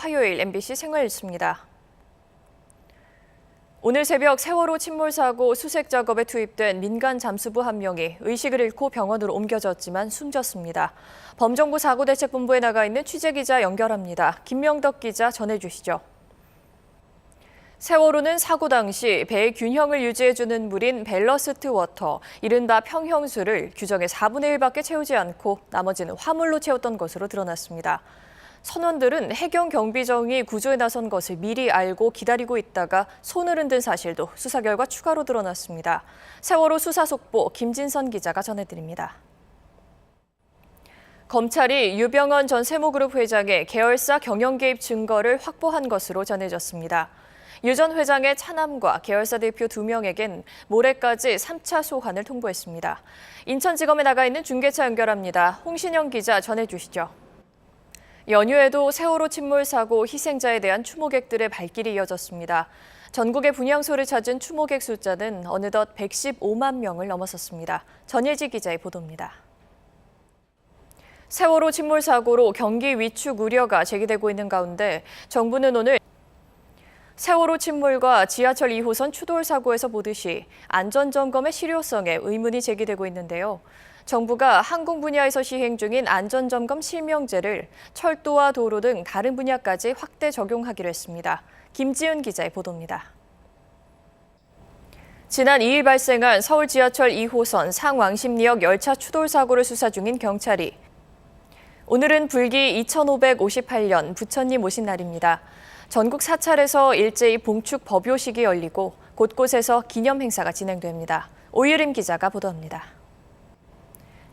화요일 MBC 생활뉴스입니다. 오늘 새벽 세월호 침몰 사고 수색 작업에 투입된 민간 잠수부 한 명이 의식을 잃고 병원으로 옮겨졌지만 숨졌습니다. 범정부 사고대책본부에 나가 있는 취재기자 연결합니다. 김명덕 기자 전해주시죠. 세월호는 사고 당시 배의 균형을 유지해주는 물인 밸러스트 워터, 이른바 평형수를 규정의 4분의 1밖에 채우지 않고 나머지는 화물로 채웠던 것으로 드러났습니다. 선원들은 해경 경비정이 구조에 나선 것을 미리 알고 기다리고 있다가 손을 흔든 사실도 수사 결과 추가로 드러났습니다. 세월호 수사 속보 김진선 기자가 전해드립니다. 검찰이 유병언 전 세무그룹 회장의 계열사 경영 개입 증거를 확보한 것으로 전해졌습니다. 유 전 회장의 차남과 계열사 대표 2명에겐 모레까지 3차 소환을 통보했습니다. 인천지검에 나가 있는 중계차 연결합니다. 홍신영 기자 전해주시죠. 연휴에도 세월호 침몰 사고 희생자에 대한 추모객들의 발길이 이어졌습니다. 전국의 분향소를 찾은 추모객 숫자는 어느덧 115만 명을 넘어섰습니다. 전예지 기자의 보도입니다. 세월호 침몰 사고로 경기 위축 우려가 제기되고 있는 가운데 정부는 오늘 세월호 침몰과 지하철 2호선 추돌 사고에서 보듯이 안전점검의 실효성에 의문이 제기되고 있는데요. 정부가 항공 분야에서 시행 중인 안전점검 실명제를 철도와 도로 등 다른 분야까지 확대 적용하기로 했습니다. 김지은 기자의 보도입니다. 지난 2일 발생한 서울 지하철 2호선 상왕십리역 열차 추돌 사고를 수사 중인 경찰이 오늘은 불기 2558년 부처님 오신 날입니다. 전국 4차례에서 일제히 봉축 법요식이 열리고 곳곳에서 기념 행사가 진행됩니다. 오유림 기자가 보도합니다.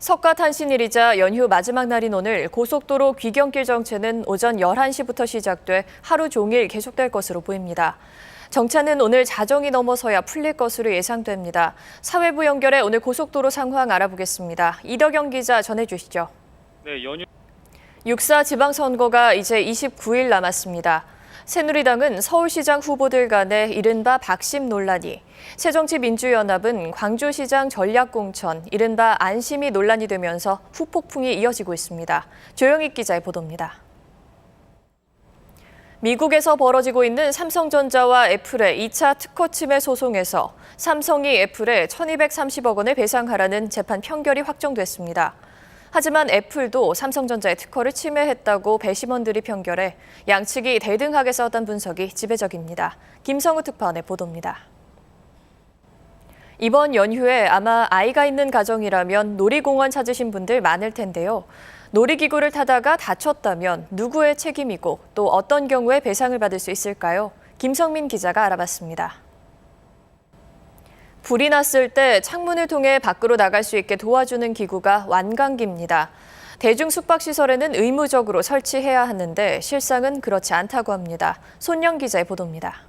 석가탄신일이자 연휴 마지막 날인 오늘 고속도로 귀경길 정체는 오전 11시부터 시작돼 하루 종일 계속될 것으로 보입니다. 정차는 오늘 자정이 넘어서야 풀릴 것으로 예상됩니다. 사회부 연결해 오늘 고속도로 상황 알아보겠습니다. 이덕영 기자 전해주시죠. 네, 연휴 6.4 지방선거가 이제 29일 남았습니다. 새누리당은 서울시장 후보들 간의 이른바 박심 논란이, 새정치민주연합은 광주시장 전략공천, 이른바 안심이 논란이 되면서 후폭풍이 이어지고 있습니다. 조영익 기자의 보도입니다. 미국에서 벌어지고 있는 삼성전자와 애플의 2차 특허 침해 소송에서 삼성이 애플에 1,230억 원을 배상하라는 재판 판결이 확정됐습니다. 하지만 애플도 삼성전자의 특허를 침해했다고 배심원들이 판결해 양측이 대등하게 싸웠다는 분석이 지배적입니다. 김성우 특파원의 보도입니다. 이번 연휴에 아마 아이가 있는 가정이라면 놀이공원 찾으신 분들 많을 텐데요. 놀이기구를 타다가 다쳤다면 누구의 책임이고 또 어떤 경우에 배상을 받을 수 있을까요? 김성민 기자가 알아봤습니다. 불이 났을 때 창문을 통해 밖으로 나갈 수 있게 도와주는 기구가 완강기입니다. 대중 숙박시설에는 의무적으로 설치해야 하는데 실상은 그렇지 않다고 합니다. 손영 기자의 보도입니다.